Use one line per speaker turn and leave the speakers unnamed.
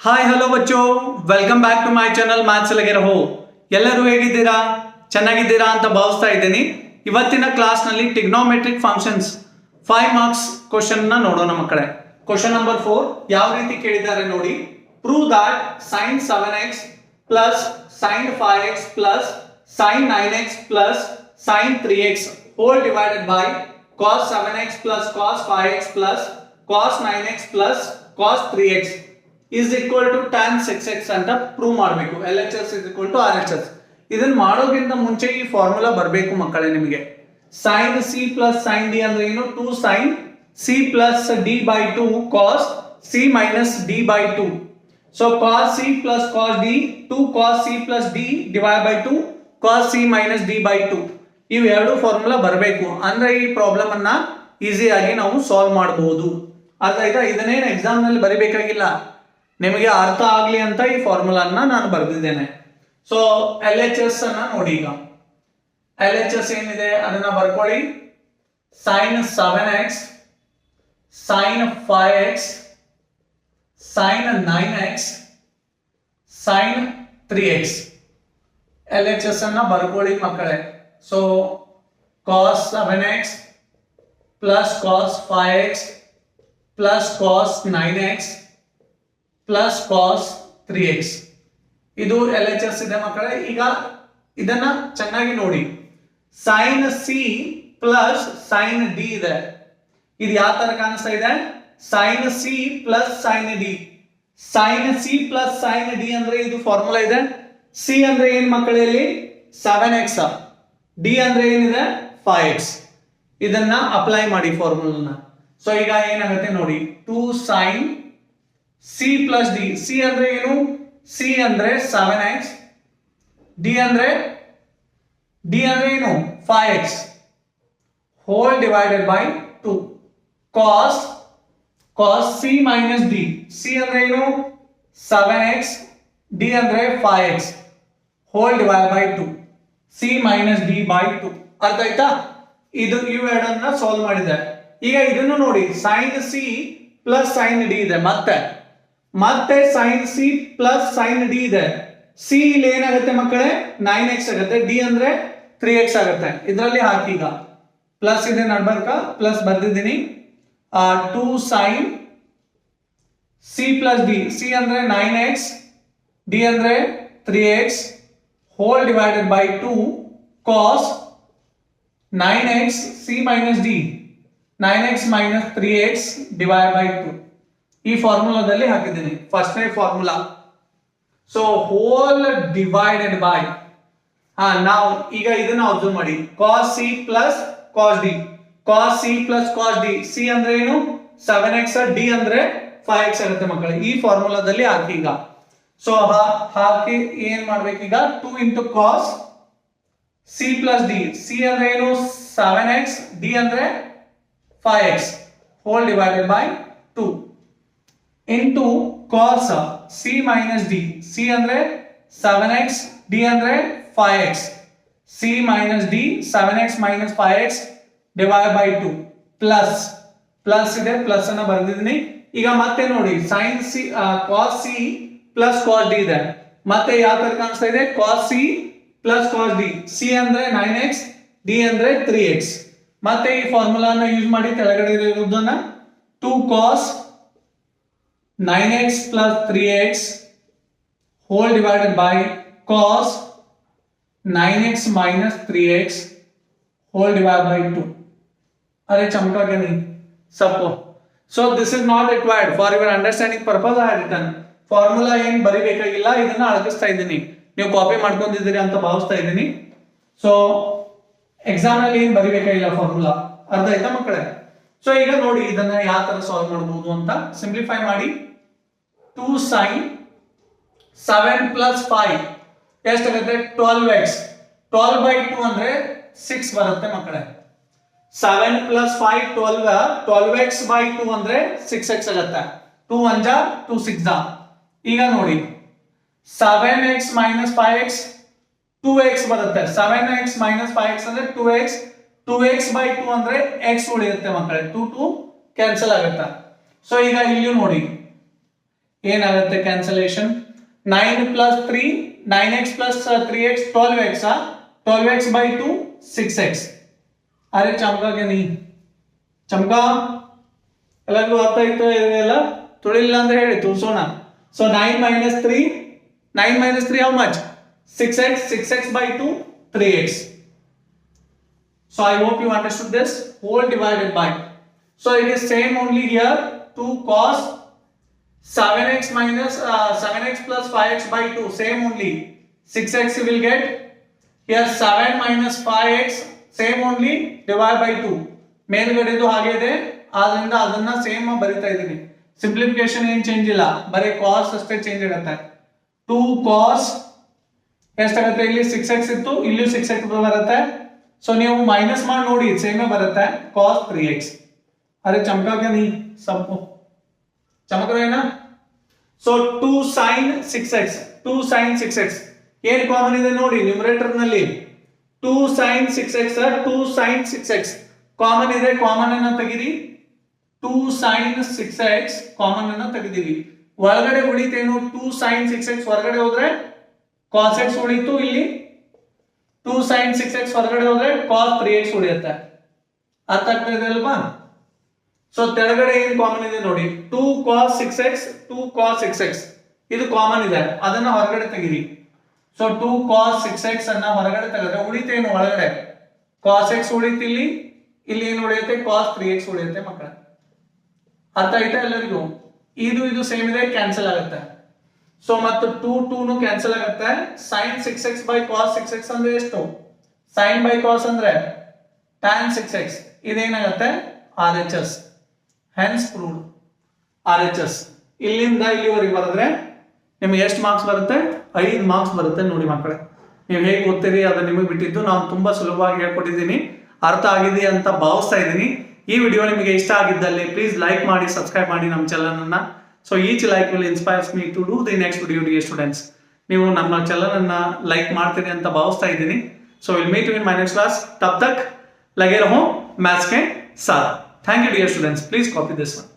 Hi hello ಬಚ್ಚೋ, welcome back to my channel maths ಲಗೆ ರಹೋ. ಎಲ್ಲರೂ ಹೇಗಿದ್ದೀರಾ? ಚೆನ್ನಾಗಿದ್ದೀರಾ ಅಂತ ಭಾವಿಸ್ತಾ ಇದ್ದೀನಿ. ಇವತ್ತಿನ ಕ್ಲಾಸ್ನಲ್ಲಿ ಟಿಗ್ನೋಮೆಟ್ರಿಕ್ ಫಂಕ್ಷನ್ಸ್ 5 ಮಾರ್ಕ್ಸ್ ಕ್ವಶನ್ ನೋಡೋಣ ಮಕ್ಕಳೇ. ಕ್ವಶನ್ ನಂಬರ್ 4 ಯಾವ ರೀತಿ ಕೇಳಿದ್ದಾರೆ ನೋಡಿ. Prove that sin 7x plus sin 5x plus sin 9x plus sin 3x whole divided by cos 7x plus cos 5x plus cos 9x plus cos 3x is equal to tan 6x ಅಂತ prove ಮಾಡಬೇಕು. LHS is equal to RHS. ಇದನ್ನ ಮಾಡೋಕ್ಕಿಂತ ಮುಂಚೆ ಈ formula ಬರಬೇಕು ಮಕ್ಕಳೇ ನಿಮಗೆ. sin c plus sin d ಅಂದ್ರೆ ಏನು? 2 sin c plus d by 2 cos c minus d by 2. So cos c plus cos d 2 cos c plus d divided by 2 cos c minus d by 2. ಇವು ಎರಡು formula ಬರಬೇಕು ಅಂದ್ರೆ ಈ problem ಅನ್ನ ಈಸಿಯಾಗಿ ನಾವು ಸಾಲ್ವ್ ಮಾಡಬಹುದು. ಅರ್ಥ ಆಯ್ತಾ? ಇದನ್ನೇನು ಎಕ್ಸಾಮ್ ನಲ್ಲಿ ಬರಿಬೇಕಾಗಿಲ್ಲ, ನಿಮಗೆ ಅರ್ಥ ಆಗ್ಲಿ ಅಂತ ಈ ಫಾರ್ಮುಲಾನ ನಾನು ಬರೆದಿದ್ದೇನೆ. ಸೊ LHS ಅನ್ನ ನೋಡಿ. ಈಗ LHS ಏನಿದೆ ಅದನ್ನ ಬರ್ಕೊಳ್ಳಿ. sin 7x sin 5x sin 9x sin 3x LHS ಅನ್ನ ಬರ್ಕೊಳ್ಳಿ ಮಕ್ಕಳೇ. So cos 7x plus cos 5x plus cos 9x plus cos 3x ಇದು LHS ಇದೆ ಮಕ್ಕಳೇ. ಈಗ ಇದನ್ನ ಚೆನ್ನಾಗಿ ನೋಡಿ. sin c plus sin d ಇದೆ. ಇದು ಯಾವ ತರ ಕಾಣಿಸ್ತಾ ಇದೆ? sin c plus sin d. sin c plus sin d ಅಂದ್ರೆ ಇದು ಫಾರ್ಮುಲಾ ಇದೆ. c ಅಂದ್ರೆ ಏನ್ ಮಕ್ಕಳೇ? ಇಲ್ಲಿ 7x, d ಅಂದ್ರೆ ಏನಿದೆ? 5x. ಇದನ್ನ ಅಪ್ಲೈ ಮಾಡಿ ಫಾರ್ಮುಲಾನ. ಸೊ ಈಗ ಏನಾಗುತ್ತೆ ನೋಡಿ. 2 sin c plus d. c ಅಂದ್ರೆ ಏನು? c ಅಂದ್ರೆ 7x, d ಅಂದ್ರೆ ಏನು? 5x whole divided by 2 cos c minus d. c ಅಂದ್ರೆ ಏನು? 7x, d ಅಂದ್ರೆ 5x whole divided by 2 c minus d by 2. ಅರ್ಥ ಆಯ್ತಾ? ಇದು ಇವೆರಡನ್ನ ಸಾಲ್ವ್ ಮಾಡಿದೆ. ಈಗ ಇದನ್ನು ನೋಡಿ. sin c plus sin d ಇದೆ. ಮತ್ತೆ sin c plus sin d ಇದೆ. c ಇಲ್ಲಿ ಏನಾಗುತ್ತೆ ಮಕ್ಕಳೇ? 9x ಆಗುತ್ತೆ. d ಅಂದ್ರೆ 3x ಆಗುತ್ತೆ. ಇದರಲ್ಲಿ ಹಾಕಿ. ಈಗ ಪ್ಲಸ್ ಇದೆ ನಡ್ಬರ್ಕ, plus ಬರ್ದಿದ್ದೀನಿ. 2 sin c plus d. c ಅಂದ್ರೆ 9x, d ಅಂದ್ರೆ 3x whole divided by 2 cos 9x c minus d 9x minus 3x divided by 2. ಈ ಫಾರ್ಮುಲಾದಲ್ಲಿ ಹಾಕಿದ್ದೀನಿ ಫಸ್ಟ್ನೇ formula. So whole divided by ನಾವು ಈಗ ಇದನ್ನ ಅಬ್ಸರ್ವ್ ಮಾಡಿ. cos c plus cos d. cos c plus cos d. c ಅಂದ್ರೆ ಏನು? 7x, d ಅಂದ್ರೆ 5x ಆಗುತ್ತೆ ಮಕ್ಕಳೇ. ಈ ಫಾರ್ಮುಲಾದಲ್ಲಿ ಹಾಕಿ. ಈಗ ಸೊ ಹಾಕಿ ಏನ್ ಮಾಡ್ಬೇಕೀಗ? 2 into cos c plus d. c ಅಂದ್ರೆ ಏನು? 7x, d ಅಂದ್ರೆ 5x whole divided by 2 into cos c minus d. c ಅಂದ್ರೆ 7x, d ಅಂದ್ರೆ 5x c minus d 7x minus 5x divided by 2 plus ಇದೆ, plus ಅನ್ನ ಬರೆದಿದ್ದೀನಿ. ಈಗ ಮತ್ತೆ ನೋಡಿ. sin c cos c plus cos d ಇದೆ. ಮತ್ತೆ ಯಾವ ತರ ಕಾಣಿಸ್ತಾ ಇದೆ? cos c plus cos d. c ಅಂದ್ರೆ 9x, d ಅಂದ್ರೆ 3x. ಮತ್ತೆ ಈ ಫಾರ್ಮುಲಾನ ಯೂಸ್ ಮಾಡಿ ಕೆಳಗಡೆ ಇರೋದನ್ನ 2 cos 9x plus 3x whole divided by cos 9x minus 3x whole divided by 2. अरे चमका के नहीं सबको. So this is not required for your understanding purpose. I have written formula ಏನ್ ಬರಿಬೇಕಾಗಿಲ್ಲ, ಇದನ್ನ ಅಳಗಿಸ್ತಾ ಇದ್ದೀನಿ. ನೀವು ಕಾಪಿ ಮಾಡ್ಕೊಂಡಿದ್ದೀರಿ ಅಂತ ಭಾವಿಸ್ತಾ ಇದ್ದೀನಿ. ಸೊ ಎಕ್ಸಾಮ್ ಅಲ್ಲಿ ಏನ್ ಬರಿಬೇಕಾಗಿಲ್ಲ ಫಾರ್ಮುಲಾ. ಅರ್ಥ ಆಯ್ತಾ ಮಕ್ಕಳೇ? ಸೊ ಈಗ ನೋಡಿ ಇದನ್ನ ಯಾವ ತರ ಸಾಲ್ವ್ ಮಾಡಬಹುದು ಅಂತ. ಸಿಂಪ್ಲಿಫೈ ಮಾಡಿ. 2 sin 7 plus 5 ಎಷ್ಟಾಗುತ್ತೆ? 12x. 12 by 2 ಅಂದ್ರೆ 6 ಬರುತ್ತೆ ಮಕ್ಕಳೇ. 7 plus 5 12. 12x by 2 ಅಂದ್ರೆ 6x ಆಗುತ್ತೆ. 2 1 ಜಾ 2 6 ಜಾ. ಈಗ ನೋಡಿ 7x minus 5x 2x ಬರುತ್ತೆ. 7x minus 5x ಅಂದ್ರೆ 2x. 2x by 2 ಅಂದ್ರೆ x ಉಳಿಯುತ್ತೆ ಮಕ್ಕಳೇ. 2 2 ಕ್ಯಾನ್ಸಲ್ ಆಗುತ್ತೆ. ಸೊ ಈಗ ಇಲ್ಲಿ ನೋಡಿ ಏನಾಗುತ್ತೆ cancellation 9 plus 3 9x plus 3x 12x 12x by 2 6x अरे चमका के नहीं चमका ಎಲ್ಲರಿಗೂ ಅರ್ಥ ಆಯ್ತು ಇದೆಲ್ಲ ತುಳಿಲ್ಲ ಅಂದ್ರೆ ಹೇಳಿ ತುಳ್ಸೋಣ so 9 minus 3 9 minus 3 how much 6x 6x by 2 3x so I hope you understood this whole divided by so it is same only here 2 cos 7x minus 7x plus 5x by 2 same only 6x you will get here 7 minus 5x same only divide by 2 ಮೇಲ್ಗಡೆದು ಹಾಗೆ ಇದೆ ಆದ್ರಿಂದ ಅದನ್ನ same ಬರಿತಾ ಇದೀನಿ simplification ಏನು change ಇಲ್ಲ ಬರೀ cos ಅಷ್ಟೇ ಚೇಂಜ್ ಆಗುತ್ತೆ 2 cos ಎಷ್ಟಾಗುತ್ತೆ ಇಲ್ಲಿ 6x ಇತ್ತು ಇಲ್ಲಿ 6x ಬರುತ್ತೆ ಸೊ ನೀವು ಮೈನಸ್ ಮಾಡಿ ನೋಡಿ ಸೇಮ್ ಬರುತ್ತೆ cos 3x अरे चमका क्या नहीं सबको चमक रहे ना सो 2 sin 6x 2 sin 6x ಏನು ಕಾಮನ್ ಇದೆ ನೋಡಿ ನ್ಯೂಮರೇಟರ್ ನಲ್ಲಿ 2 sin 6x 2 sin 6x common ಇದೆ ಕಾಮನ್ ಅನ್ನು ತೆಗಿರಿ 2 sin 6x ಕಾಮನ್ ಅನ್ನು ತೆಗೆದಿರಿ ಒಳಗಡೆ ಉಳಿತೇನು 2 sin 6x ಹೊರಗಡೆ ಹೋದ್ರೆ cos x ಉಳಿತು ಇಲ್ಲಿ 2 sin 6x ಹೊರಗಡೆ ಹೋದ್ರೆ cos 3x ಉಳಿಯುತ್ತೆ ಅರ್ಥ ಆಗ್ತಿದೆ ಅಲ್ವಾ ಸೊ ತೆಳಗಡೆ ಏನು ಕಾಮನ್ ಇದೆ ನೋಡಿ 2 cos 6x 2 cos 6x ಇದು ಕಾಮನ್ ಇದೆ ಅದನ್ನ ಹೊರಗಡೆ ತೆಗಿರಿ ಸೊ 2 cos 6x ಅನ್ನ ಹೊರಗಡೆ ತೆಗೆದ್ರೆ ಉಳಿತೇನು ಒಳಗಡೆ cos x ಉಳಿತು ಇಲ್ಲಿ ಏನು ಉಳಿಯುತ್ತೆ cos 3x ಉಳಿಯುತ್ತೆ ಮಕ್ಕಳ ಅರ್ಥ ಆಯ್ತಾ ಎಲ್ಲರಿಗೂ ಇದು ಸೇಮ್ ಇದೆ ಕ್ಯಾನ್ಸಲ್ ಆಗುತ್ತೆ ಸೊ ಮತ್ತು 2 2 ನು ಕ್ಯಾನ್ಸಲ್ ಆಗುತ್ತೆ sin 6x by cos 6x ಅಂದ್ರೆ ಎಷ್ಟು sin by cos ಅಂದ್ರೆ tan 6x ಇದೇನಾಗುತ್ತೆ RHS hence proved RHS ಇಲ್ಲಿಂದ ಇಲ್ಲಿವರೆಗೆ ಬರೆದ್ರೆ ನಿಮಗೆ ಎಷ್ಟು ಮಾರ್ಕ್ಸ್ ಬರುತ್ತೆ 5 ಮಾರ್ಕ್ಸ್ ಬರುತ್ತೆ ನೋಡಿ ಮಕ್ಕಳೇ ನೀವು ಹೇಗೆ ಓದ್ತೀರಿ ಅದು ನಿಮಗೆ ಬಿಟ್ಟಿದ್ದು ನಾನು ತುಂಬಾ ಸುಲಭವಾಗಿ ಹೇಳ್ಕೊಟ್ಟಿದ್ದೀನಿ ಅರ್ಥ ಆಗಿದೆ ಅಂತ ಭಾವಿಸ್ತಾ ಇದ್ದೀನಿ ಈ ವಿಡಿಯೋ ನಿಮಗೆ ಇಷ್ಟ ಆಗಿದ್ದಲ್ಲಿ ಪ್ಲೀಸ್ ಲೈಕ್ ಮಾಡಿ ಸಬ್ಸ್ಕ್ರೈಬ್ ಮಾಡಿ ನಮ್ಮ ಚಾನಲ್ ಅನ್ನ so each like will inspires me to do the next video dear students ನೀವು ನಮ್ಮ ಚಾನಲ್ ಅನ್ನ ಲೈಕ್ ಮಾಡ್ತೀರಿ ಅಂತ ಭಾವಿಸ್ತಾ ಇದ್ದೀನಿ so will meet you in my next class ತಬ್ ತಕ್ ಲಗೆ ರಹೋ मैथ्स के साथ thank you dear students please copy this one